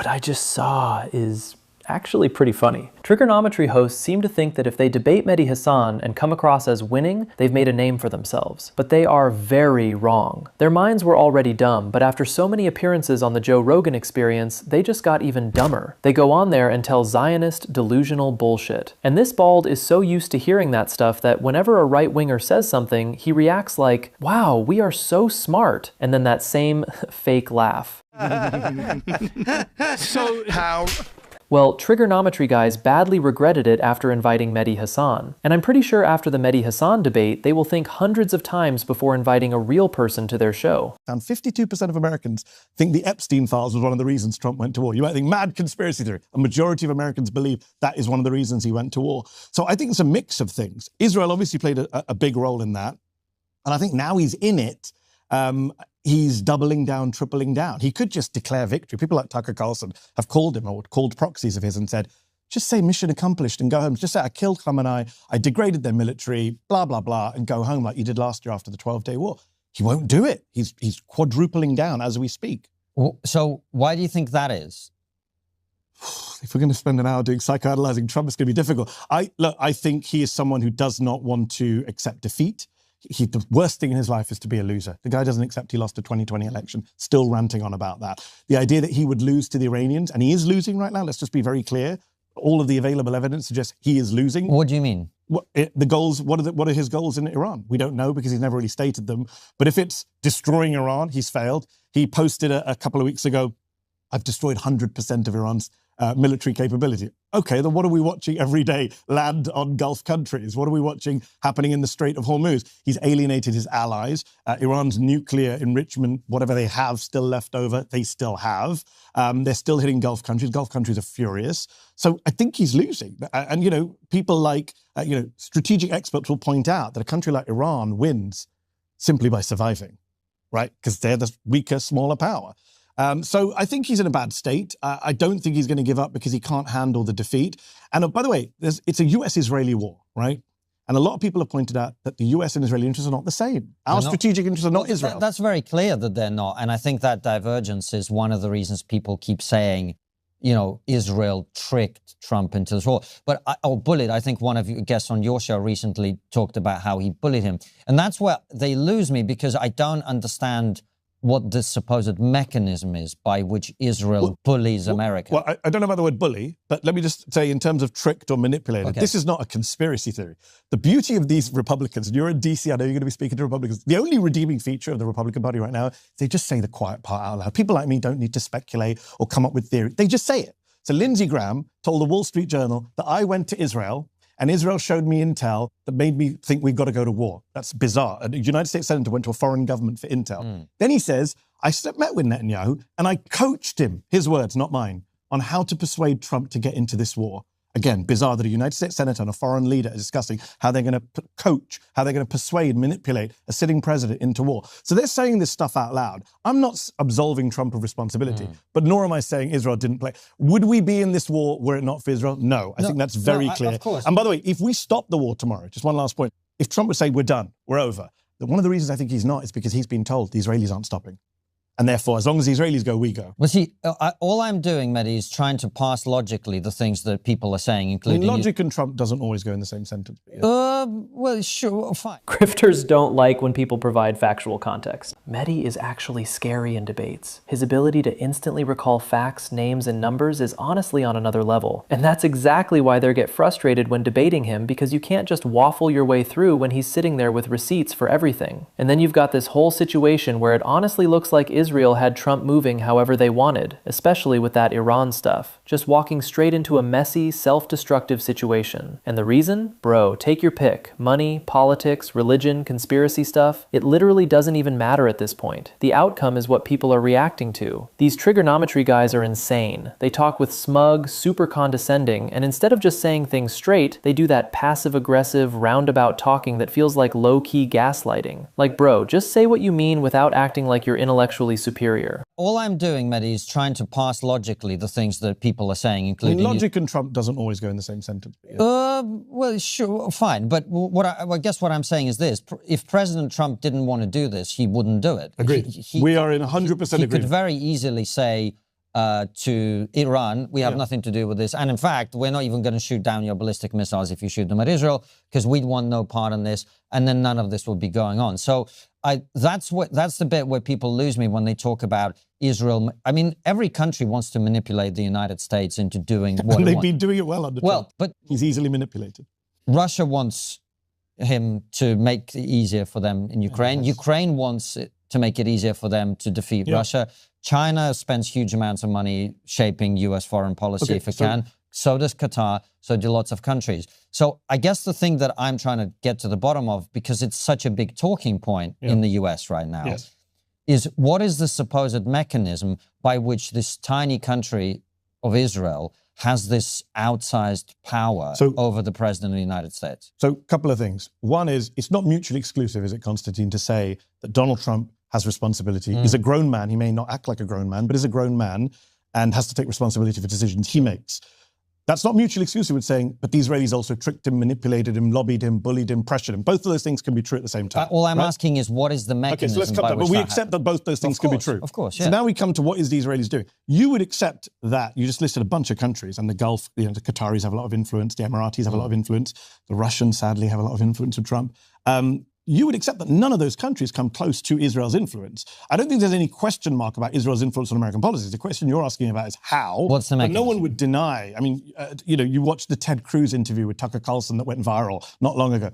what I just saw is actually pretty funny. Trigonometry hosts seem to think that if they debate Mehdi Hasan and come across as winning, they've made a name for themselves. But they are very wrong. Their minds were already dumb, but after so many appearances on the Joe Rogan Experience, they just got even dumber. They go on there and tell Zionist, delusional bullshit. And this bald is so used to hearing that stuff that whenever a right-winger says something, he reacts like, wow, we are so smart, and then that same fake laugh. So how... Well, Trigonometry guys badly regretted it after inviting Mehdi Hasan. And I'm pretty sure after the Mehdi Hasan debate, they will think hundreds of times before inviting a real person to their show. And 52% of Americans think the Epstein files was one of the reasons Trump went to war. You might think mad conspiracy theory. A majority of Americans believe that is one of the reasons he went to war. So I think it's a mix of things. Israel obviously played a big role in that. And I think now he's in it, he's doubling down, tripling down. He could just declare victory. People like Tucker Carlson have called him or called proxies of his and said, just say mission accomplished and go home. Just say I killed Khamenei, I degraded their military, blah, blah, blah, and go home like you did last year after the 12-day war. He won't do it. He's quadrupling down as we speak. So why do you think that is? If we're going to spend an hour doing psychoanalyzing Trump, it's going to be difficult. I think he is someone who does not want to accept defeat. The worst thing in his life is to be a loser. The guy doesn't accept he lost a 2020 election, still ranting on about that. The idea that he would lose to the Iranians, and he is losing right now, let's just be very clear. All of the available evidence suggests he is losing. What do you mean? The goals, what are his goals in Iran? We don't know because he's never really stated them. But if it's destroying Iran, he's failed. He posted a couple of weeks ago, I've destroyed 100% of Iran's military capability. Okay, then what are we watching every day land on Gulf countries? What are we watching happening in the Strait of Hormuz? He's alienated his allies. Iran's nuclear enrichment, whatever they have still left over, they still have. They're still hitting Gulf countries. Gulf countries are furious. So I think he's losing. And, you know, people like, strategic experts will point out that a country like Iran wins simply by surviving, right? Because they're the weaker, smaller power. So I think he's in a bad state. I don't think he's going to give up because he can't handle the defeat. And by the way, it's a US-Israeli war, right? And a lot of people have pointed out that the US and Israeli interests are not the same. Our strategic interests are not Israel. That's very clear that they're not. And I think that divergence is one of the reasons people keep saying, Israel tricked Trump into this war. But, bullied, I think one of your guests on your show recently talked about how he bullied him. And that's where they lose me because I don't understand what the supposed mechanism is by which Israel bullies America. Well, I don't know about the word bully, but let me just say in terms of tricked or manipulated, okay. This is not a conspiracy theory. The beauty of these Republicans, and you're in DC, I know you're going to be speaking to Republicans, the only redeeming feature of the Republican Party right now, they just say the quiet part out loud. People like me don't need to speculate or come up with theory. They just say it. So Lindsey Graham told the Wall Street Journal that I went to Israel and Israel showed me intel that made me think we've got to go to war. That's bizarre. A United States senator went to a foreign government for intel. Then he says, I met with Netanyahu and I coached him, his words, not mine, on how to persuade Trump to get into this war. Again, bizarre that a United States senator and a foreign leader are discussing how they're going to coach, how they're going to persuade, manipulate a sitting president into war. So they're saying this stuff out loud. I'm not absolving Trump of responsibility, but nor am I saying Israel didn't play. Would we be in this war were it not for Israel? No, I think that's very clear. Of course. And by the way, if we stop the war tomorrow, just one last point, if Trump would say we're done, we're over, then one of the reasons I think he's not is because he's been told the Israelis aren't stopping. And therefore, as long as the Israelis go, we go. Well, see, all I'm doing, Mehdi, is trying to parse logically the things that people are saying, including... Logic and Trump doesn't always go in the same sentence. Well, sure, fine. Grifters don't like when people provide factual context. Mehdi is actually scary in debates. His ability to instantly recall facts, names, and numbers is honestly on another level. And that's exactly why they get frustrated when debating him, because you can't just waffle your way through when he's sitting there with receipts for everything. And then you've got this whole situation where it honestly looks like Israel had Trump moving however they wanted, especially with that Iran stuff. Just walking straight into a messy, self-destructive situation. And the reason? Bro, take your pick. Money, politics, religion, conspiracy stuff. It literally doesn't even matter at this point. The outcome is what people are reacting to. These trigonometry guys are insane. They talk with smug, super condescending, and instead of just saying things straight, they do that passive-aggressive, roundabout talking that feels like low-key gaslighting. Like, bro, just say what you mean without acting like you're intellectually superior. All I'm doing, Mehdi, is trying to parse logically the things that people are saying, including... logic and Trump doesn't always go in the same sentence. Well, sure, fine. But I guess what I'm saying is this. If President Trump didn't want to do this, he wouldn't do it. Agreed. We are in 100% agreement. He could very easily say, to Iran, we have nothing to do with this. And in fact, we're not even going to shoot down your ballistic missiles if you shoot them at Israel, because we'd want no part in this. And then none of this will be going on. So that's the bit where people lose me when they talk about Israel. I mean, every country wants to manipulate the United States into doing what and it they've wants. been doing it well under Trump. But He's easily manipulated. Russia wants him to make it easier for them in Ukraine. Yes. Ukraine wants it to make it easier for them to defeat Russia. China spends huge amounts of money shaping US foreign policy if it can. So does Qatar. So do lots of countries. So I guess the thing that I'm trying to get to the bottom of, because it's such a big talking point in the US right now, is what is the supposed mechanism by which this tiny country of Israel has this outsized power over the president of the United States? So a couple of things. One is, it's not mutually exclusive, is it, Konstantin, to say that Donald Trump has responsibility. He's a grown man. He may not act like a grown man, but is a grown man and has to take responsibility for decisions he makes. That's not mutually exclusive with saying, but the Israelis also tricked him, manipulated him, lobbied him, bullied him, pressured him. Both of those things can be true at the same time. All I'm asking is, what is the mechanism? Okay, so let's come to that. But we accept that both those things can be true. Of course, So now we come to what is the Israelis doing. You would accept that. You just listed a bunch of countries, and the Gulf, the Qataris have a lot of influence, the Emiratis have a lot of influence, the Russians, sadly, have a lot of influence with Trump. You would accept that none of those countries come close to Israel's influence. I don't think there's any question mark about Israel's influence on American policies. The question you're asking about is how. What's the mechanism? But no one would deny. I mean, you watched the Ted Cruz interview with Tucker Carlson that went viral not long ago.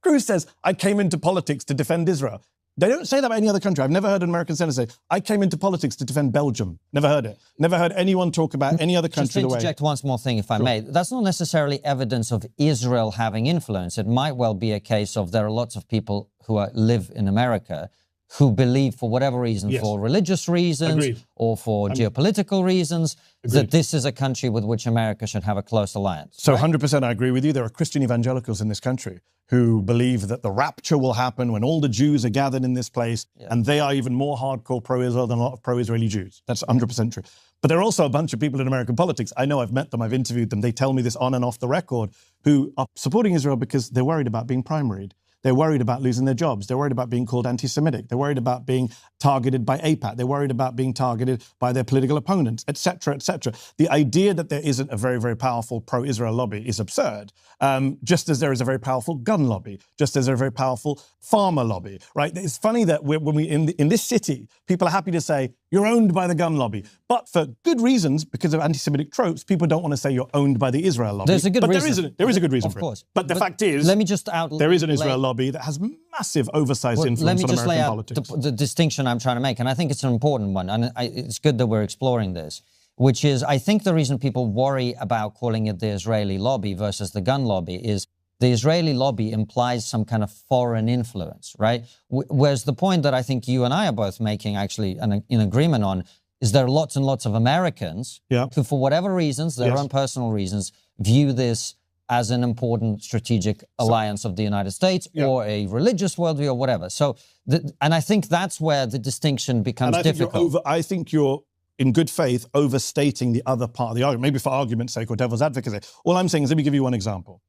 Cruz says, I came into politics to defend Israel. They don't say that about any other country. I've never heard an American senator say, I came into politics to defend Belgium. Never heard it. Never heard anyone talk about any other country the way. Just to interject one more thing, if I may. That's not necessarily evidence of Israel having influence. It might well be a case of there are lots of people who live in America who believe, for whatever reason, for religious reasons or for geopolitical reasons, that this is a country with which America should have a close alliance. So 100% I agree with you. There are Christian evangelicals in this country who believe that the rapture will happen when all the Jews are gathered in this place, and they are even more hardcore pro-Israel than a lot of pro-Israeli Jews. That's 100% true. But there are also a bunch of people in American politics. I know, I've met them, I've interviewed them. They tell me this on and off the record, who are supporting Israel because they're worried about being primaried. They're worried about losing their jobs. They're worried about being called anti-Semitic. They're worried about being targeted by AIPAC. They're worried about being targeted by their political opponents, et cetera, et cetera. The idea that there isn't a very, very powerful pro-Israel lobby is absurd. Just as there is a very powerful gun lobby, just as there is a very powerful farmer lobby, right? It's funny that when we in this city, people are happy to say, you're owned by the gun lobby. But for good reasons, because of anti-Semitic tropes, people don't want to say you're owned by the Israel lobby. There's a good reason. There is a good reason for course. it. But the fact is, let me just there is an Israel lobby that has massive oversized influence on American politics. The distinction I'm trying to make, and I think it's an important one, and it's good that we're exploring this, which is, I think the reason people worry about calling it the Israeli lobby versus the gun lobby is the Israeli lobby implies some kind of foreign influence, right? Whereas the point that I think you and I are both making, actually, in agreement on, is there are lots and lots of Americans who, for whatever reasons, their own personal reasons, view this as an important strategic alliance of the United States or a religious worldview or whatever. So, and I think that's where the distinction becomes difficult. I think you're, in good faith, overstating the other part of the argument, maybe for argument's sake or devil's advocacy. All I'm saying is, let me give you one example.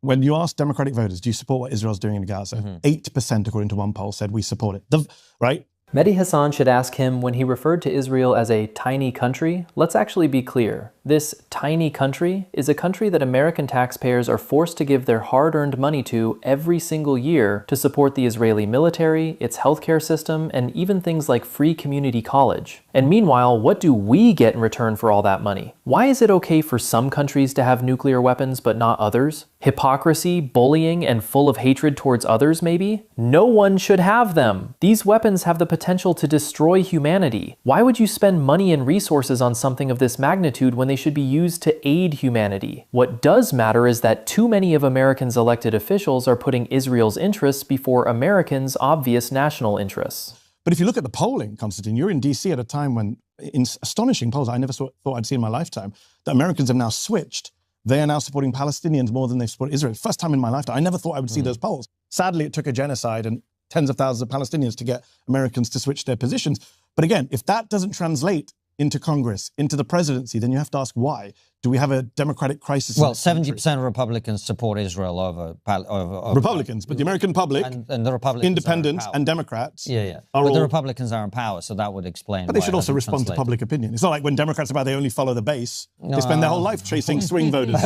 When you ask Democratic voters, do you support what Israel's doing in Gaza? 8%, according to one poll, said we support it. Right? Mehdi Hasan should ask him, when he referred to Israel as a tiny country, let's actually be clear. This tiny country is a country that American taxpayers are forced to give their hard-earned money to every single year to support the Israeli military, its healthcare system, and even things like free community college. And meanwhile, what do we get in return for all that money? Why is it okay for some countries to have nuclear weapons but not others? Hypocrisy, bullying, and full of hatred towards others, maybe? No one should have them. These weapons have the potential to destroy humanity. Why would you spend money and resources on something of this magnitude when they should be used to aid humanity? What does matter is that too many of Americans' elected officials are putting Israel's interests before Americans' obvious national interests. But if you look at the polling, Konstantin, you're in DC at a time when, in astonishing polls I never thought I'd see in my lifetime, that Americans have now switched. They are now supporting Palestinians more than they support Israel. First time in my lifetime. I never thought I would see those polls. Sadly, it took a genocide and tens of thousands of Palestinians to get Americans to switch their positions. But again, if that doesn't translate into Congress, into the presidency, then you have to ask why. Do we have a democratic crisis? Well, 70% of Republicans support Israel over Republicans, but the American public, and the Republicans, independents and Democrats, but the Republicans are in power, so that would explain. But they should also respond to public opinion. It's not like when Democrats are about, they only follow the base. They spend their whole life chasing swing voters.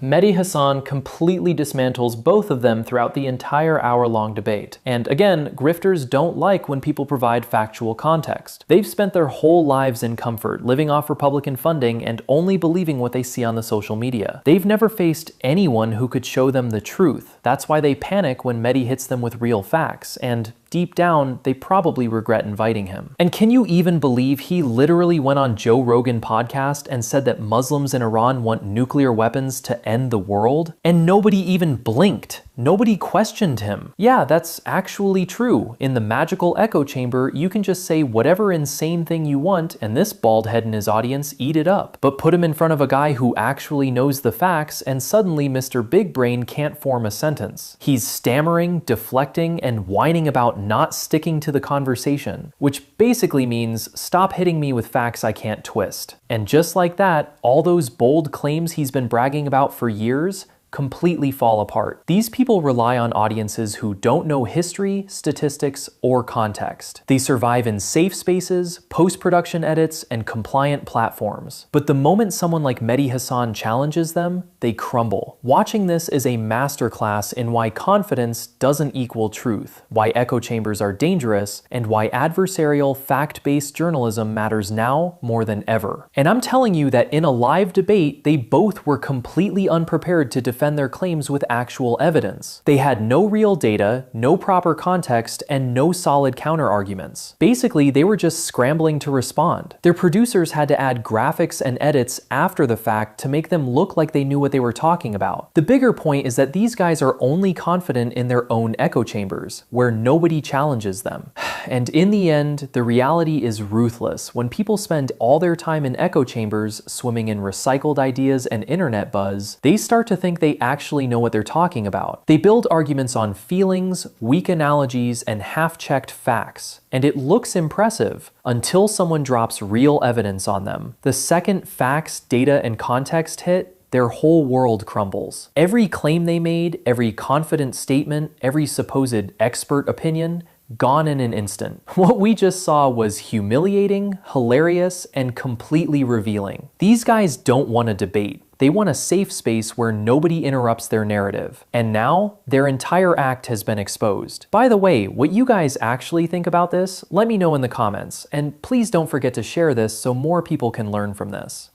Mehdi Hasan completely dismantles both of them throughout the entire hour-long debate. And again, grifters don't like when people provide factual context. They've spent their whole lives in comfort, living off Republican funding and only believing what they see on the social media. They've never faced anyone who could show them the truth. That's why they panic when Mehdi hits them with real facts, and deep down, they probably regret inviting him. And can you even believe he literally went on Joe Rogan podcast and said that Muslims in Iran want nuclear weapons to end the world? And nobody even blinked. Nobody questioned him. Yeah, that's actually true. In the magical echo chamber, you can just say whatever insane thing you want, and this bald head in his audience eat it up. But put him in front of a guy who actually knows the facts, and suddenly Mr. Big Brain can't form a sentence. He's stammering, deflecting, and whining about not sticking to the conversation, which basically means stop hitting me with facts I can't twist. And just like that, all those bold claims he's been bragging about for years completely fall apart. These people rely on audiences who don't know history, statistics, or context. They survive in safe spaces, post-production edits, and compliant platforms. But the moment someone like Mehdi Hasan challenges them, they crumble. Watching this is a masterclass in why confidence doesn't equal truth, why echo chambers are dangerous, and why adversarial, fact-based journalism matters now more than ever. And I'm telling you that in a live debate, they both were completely unprepared to defend their claims with actual evidence. They had no real data, no proper context, and no solid counter-arguments. Basically, they were just scrambling to respond. Their producers had to add graphics and edits after the fact to make them look like they knew what they were talking about. The bigger point is that these guys are only confident in their own echo chambers, where nobody challenges them. And in the end, the reality is ruthless. When people spend all their time in echo chambers, swimming in recycled ideas and internet buzz, they start to think they actually know what they're talking about. They build arguments on feelings, weak analogies, and half-checked facts. And it looks impressive until someone drops real evidence on them. The second facts, data, and context hit, their whole world crumbles. Every claim they made, every confident statement, every supposed expert opinion, gone in an instant. What we just saw was humiliating, hilarious, and completely revealing. These guys don't want a debate. They want a safe space where nobody interrupts their narrative. And now, their entire act has been exposed. By the way, what you guys actually think about this, let me know in the comments. And please don't forget to share this so more people can learn from this.